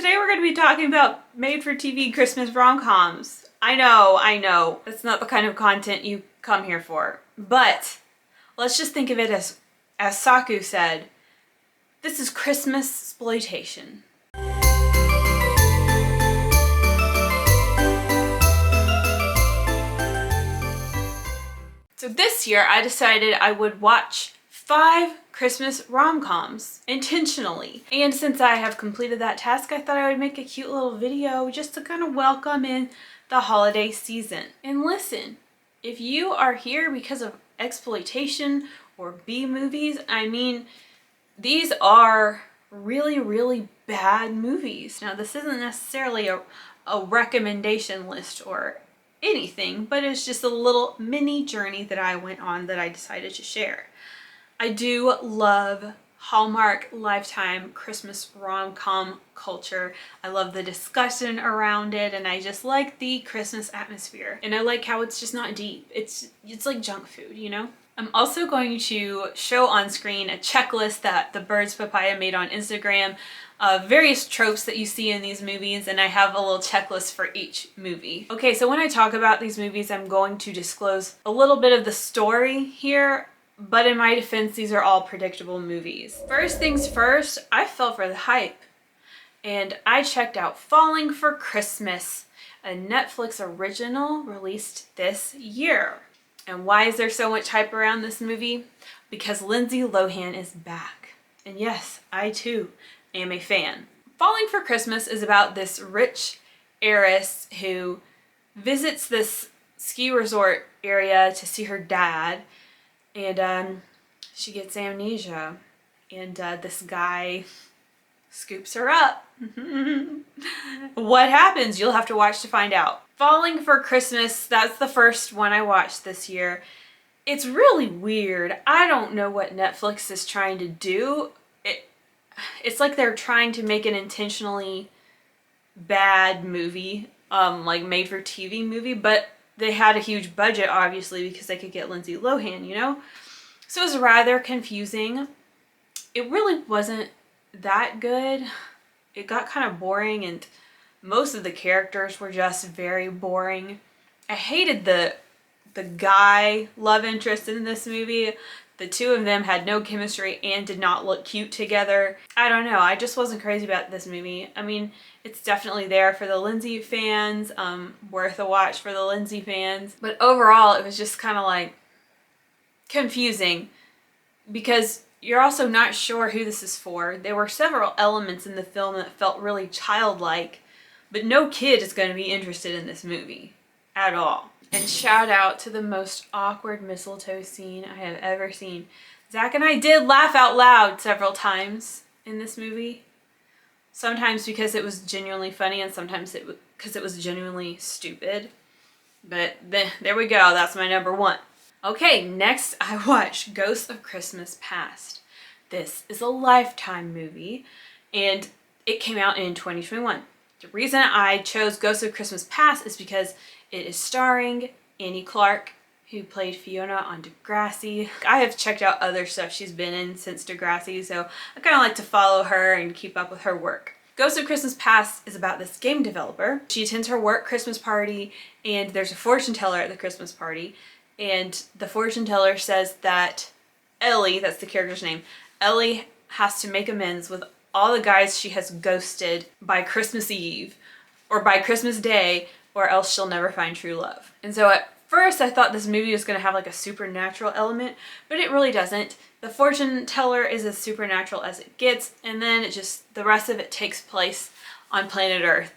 Today we're going to be talking about made-for-TV Christmas rom-coms. I know, that's not the kind of content you come here for. But let's just think of it as Saku said, this is Christmas exploitation. So this year I decided I would watch 5 Christmas rom-coms intentionally. And since I have completed that task, I thought I would make a cute little video just to kind of welcome in the holiday season. And listen, if you are here because of exploitation or B movies, I mean, these are really, really bad movies. Now, this isn't necessarily a recommendation list or anything, but it's just a little mini journey that I went on that I decided to share. I do love Hallmark Lifetime Christmas rom-com culture. I love the discussion around it, and I just like the Christmas atmosphere. And I like how it's just not deep. It's like junk food, you know? I'm also going to show on screen a checklist that the Birds Papaya made on Instagram of various tropes that you see in these movies, and I have a little checklist for each movie. Okay, so when I talk about these movies, I'm going to disclose a little bit of the story here, but in my defense, these are all predictable movies. First things first, I fell for the hype, and I checked out Falling for Christmas, a Netflix original released this year. And why is there so much hype around this movie? Because Lindsay Lohan is back. And yes, I too am a fan. Falling for Christmas is about this rich heiress who visits this ski resort area to see her dad, and she gets amnesia, and this guy scoops her up. What happens? You'll have to watch to find out. Falling for Christmas, that's the first one I watched this year. It's really weird. I don't know what Netflix is trying to do. It's like they're trying to make an intentionally bad movie, like made for TV movie, but they had a huge budget, obviously, because they could get Lindsay Lohan, you know? So it was rather confusing. It really wasn't that good. It got kind of boring, and most of the characters were just very boring. I hated the guy love interest in this movie. The two of them had no chemistry and did not look cute together. I don't know, I just wasn't crazy about this movie. I mean, it's definitely there for the Lindsay fans, worth a watch for the Lindsay fans. But overall, it was just kind of like confusing because you're also not sure who this is for. There were several elements in the film that felt really childlike, but no kid is going to be interested in this movie at all. And shout out to the most awkward mistletoe scene I have ever seen. Zach and I did laugh out loud several times in this movie. Sometimes because it was genuinely funny, and sometimes because it was genuinely stupid. But there we go, that's my number one. Okay, next I watched Ghosts of Christmas Past. This is a Lifetime movie, and it came out in 2021. The reason I chose Ghosts of Christmas Past is because it is starring Annie Clark, who played Fiona on Degrassi. I have checked out other stuff she's been in since Degrassi, so I kind of like to follow her and keep up with her work. Ghosts of Christmas Past is about this game developer. She attends her work Christmas party, and there's a fortune teller at the Christmas party, and the fortune teller says that Ellie, that's the character's name, Ellie has to make amends with all the guys she has ghosted by Christmas Eve or by Christmas Day, or else she'll never find true love. And so at first I thought this movie was going to have like a supernatural element, but it really doesn't. The fortune teller is as supernatural as it gets, and then the rest of it takes place on planet Earth.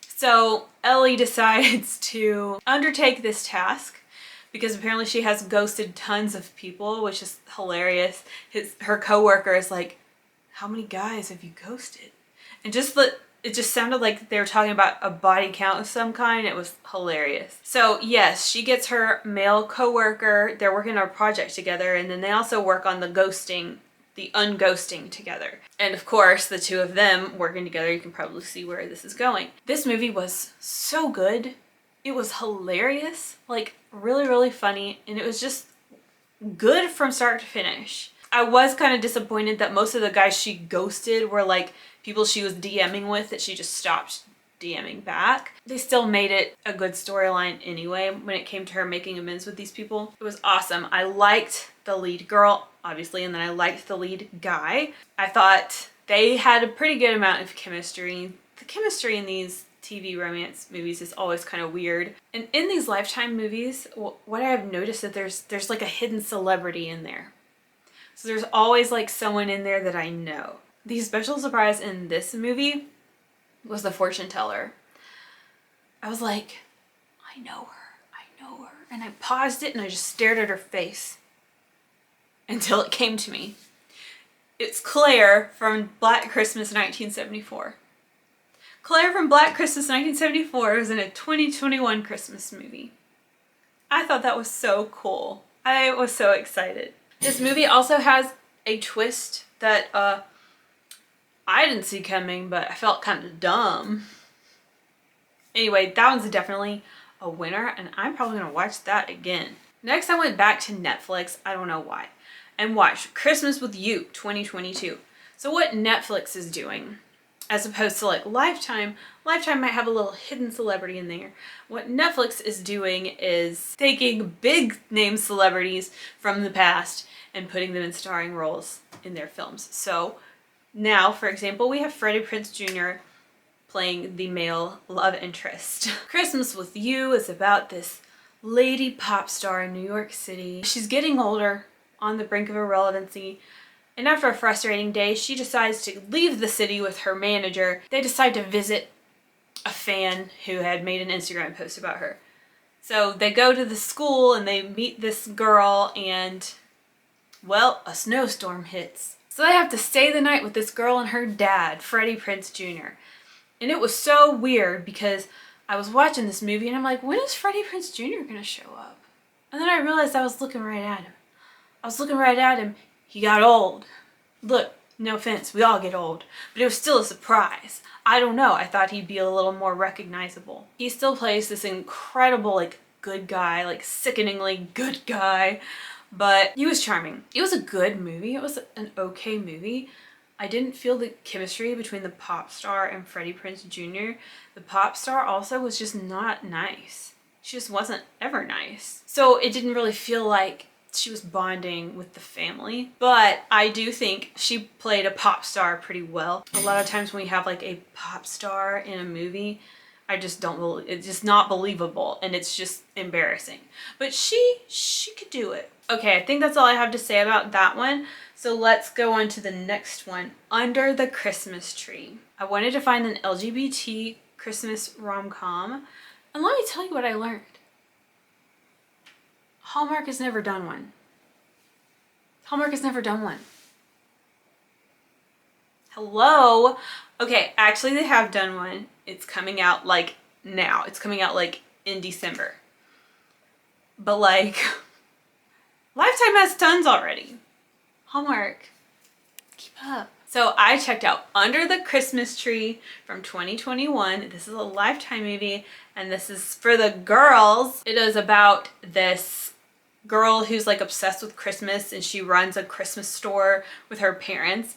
So Ellie decides to undertake this task because apparently she has ghosted tons of people, which is hilarious. Her coworker is like, how many guys have you ghosted? And it just sounded like they were talking about a body count of some kind. It was hilarious. So yes, she gets her male coworker. They're working on a project together, and then they also work on the unghosting together. And of course, the two of them working together, you can probably see where this is going. This movie was so good. It was hilarious, like really, really funny, and it was just good from start to finish. I was kind of disappointed that most of the guys she ghosted were like people she was DMing with that she just stopped DMing back. They still made it a good storyline anyway when it came to her making amends with these people. It was awesome. I liked the lead girl, obviously, and then I liked the lead guy. I thought they had a pretty good amount of chemistry. The chemistry in these TV romance movies is always kind of weird. And in these Lifetime movies, what I've noticed that there's like a hidden celebrity in there. So there's always like someone in there that I know. The special surprise in this movie was the fortune teller. I was like, I know her. And I paused it and I just stared at her face until it came to me. It's Claire from Black Christmas 1974. Claire from Black Christmas 1974 was in a 2021 Christmas movie. I thought that was so cool. I was so excited. This movie also has a twist that I didn't see coming, but I felt kind of dumb. Anyway, that one's definitely a winner, and I'm probably gonna watch that again. Next, I went back to Netflix, I don't know why, and watched Christmas with You 2022. So what Netflix is doing, as opposed to like Lifetime might have a little hidden celebrity in there. What Netflix is doing is taking big name celebrities from the past and putting them in starring roles in their films. So now, for example, we have Freddie Prinze Jr. playing the male love interest. Christmas with You is about this lady pop star in New York City. She's getting older, on the brink of irrelevancy, and after a frustrating day, she decides to leave the city with her manager. They decide to visit a fan who had made an Instagram post about her. So they go to the school and they meet this girl, and well, a snowstorm hits. So they have to stay the night with this girl and her dad, Freddie Prinze Jr. And it was so weird because I was watching this movie and I'm like, when is Freddie Prinze Jr. gonna show up? And then I realized I was looking right at him. He got old. Look, no offense, we all get old, but it was still a surprise. I don't know, I thought he'd be a little more recognizable. He still plays this incredible, like, good guy, like sickeningly good guy, but he was charming. It was a good movie. It was an okay movie. I didn't feel the chemistry between the pop star and Freddie Prinze Jr. The pop star also was just not nice. She just wasn't ever nice. So it didn't really feel like she was bonding with the family, but I do think she played a pop star pretty well. A lot of times when we have like a pop star in a movie, I just don't believe, it's just not believable and it's just embarrassing. But she could do it. Okay, I think that's all I have to say about that one. So let's go on to the next one, Under the Christmas Tree. I wanted to find an LGBT Christmas rom-com, and let me tell you what I learned. Hallmark has never done one. Hallmark has never done one. Hello? Okay, actually they have done one. It's coming out like now. It's coming out like in December. But like, Lifetime has tons already. Hallmark, keep up. So I checked out Under the Christmas Tree from 2021. This is a Lifetime movie and this is for the girls. It is about this girl who's like obsessed with Christmas and she runs a Christmas store with her parents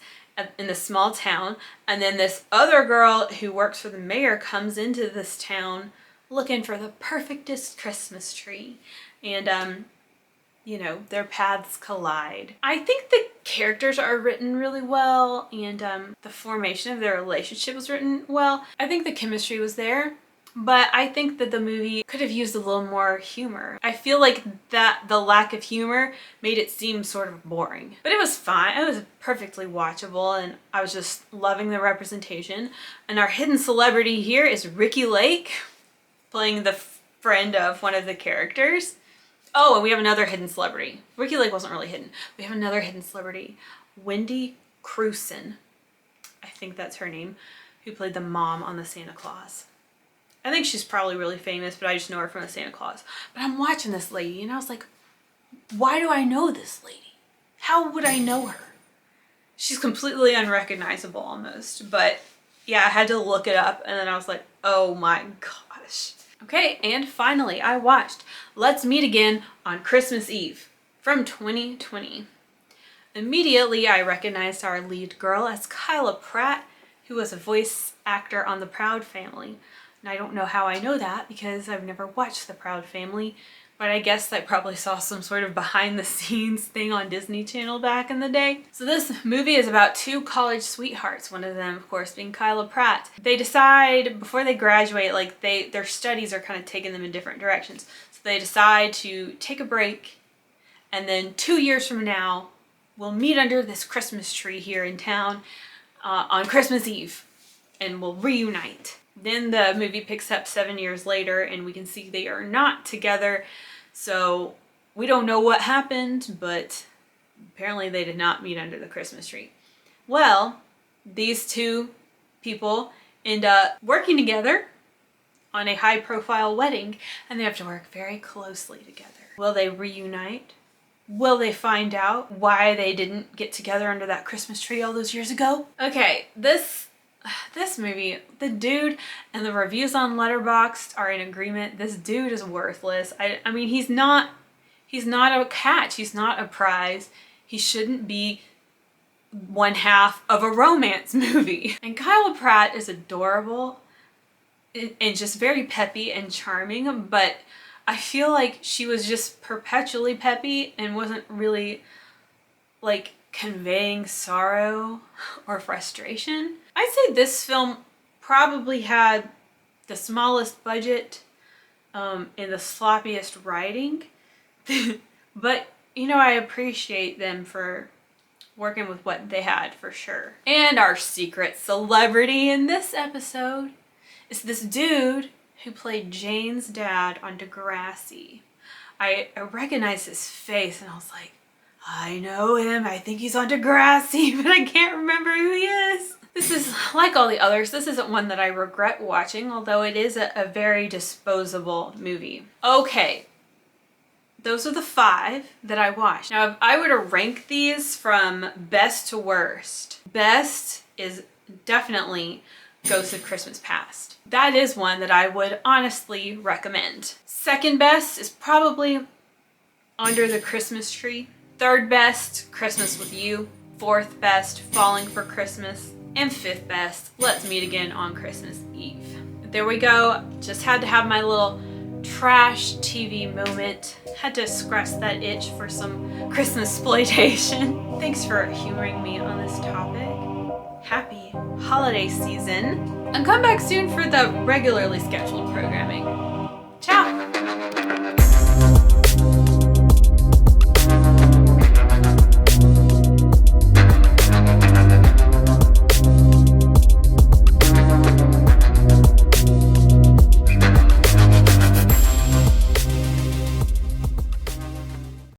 in this small town. And then this other girl who works for the mayor comes into this town looking for the perfectest Christmas tree. And you know, their paths collide. I think the characters are written really well and the formation of their relationship was written well. I think the chemistry was there, but I think that the movie could have used a little more humor. I feel like that the lack of humor made it seem sort of boring, but it was fine. It was perfectly watchable and I was just loving the representation. And our hidden celebrity here is Ricky Lake, playing the friend of one of the characters. Oh, and we have another hidden celebrity. Ricky Lake wasn't really hidden. We have another hidden celebrity, Wendy Crewson. I think that's her name, who played the mom on the Santa Claus. I think she's probably really famous, but I just know her from the Santa Claus. But I'm watching this lady and I was like, why do I know this lady? How would I know her? She's completely unrecognizable almost, but yeah, I had to look it up and then I was like, oh my gosh. Okay, and finally I watched Let's Meet Again on Christmas Eve from 2020. Immediately, I recognized our lead girl as Kyla Pratt, who was a voice actor on The Proud Family. And I don't know how I know that because I've never watched The Proud Family, but I guess I probably saw some sort of behind the scenes thing on Disney Channel back in the day. So this movie is about two college sweethearts, one of them of course being Kyla Pratt. They decide before they graduate, like their studies are kind of taking them in different directions. So they decide to take a break, and then 2 years from now, we'll meet under this Christmas tree here in town on Christmas Eve, and we'll reunite. Then the movie picks up 7 years later, and we can see they are not together. So we don't know what happened, but apparently they did not meet under the Christmas tree. Well, these two people end up working together on a high-profile wedding, and they have to work very closely together. Will they reunite? Will they find out why they didn't get together under that Christmas tree all those years ago? Okay, this movie, the dude and the reviews on Letterboxd are in agreement. This dude is worthless. I mean, he's not a catch. He's not a prize. He shouldn't be one half of a romance movie. And Kyla Pratt is adorable and just very peppy and charming, but I feel like she was just perpetually peppy and wasn't really like conveying sorrow or frustration. I'd say this film probably had the smallest budget and the sloppiest writing, but you know, I appreciate them for working with what they had for sure. And our secret celebrity in this episode is this dude who played Jane's dad on Degrassi. I recognized his face and I was like, I know him, I think he's on Degrassi, but I can't remember who he is. This is, like all the others, this isn't one that I regret watching, although it is a very disposable movie. Okay, those are the 5 that I watched. Now, if I were to rank these from best to worst, best is definitely Ghost of Christmas Past. That is one that I would honestly recommend. Second best is probably Under the Christmas Tree. Third best, Christmas with You. Fourth best, Falling for Christmas. And fifth best, Let's Meet Again on Christmas Eve. There we go. Just had to have my little trash TV moment. Had to scratch that itch for some Christmas exploitation. Thanks for humoring me on this topic. Happy holiday season. And come back soon for the regularly scheduled programming. Ciao!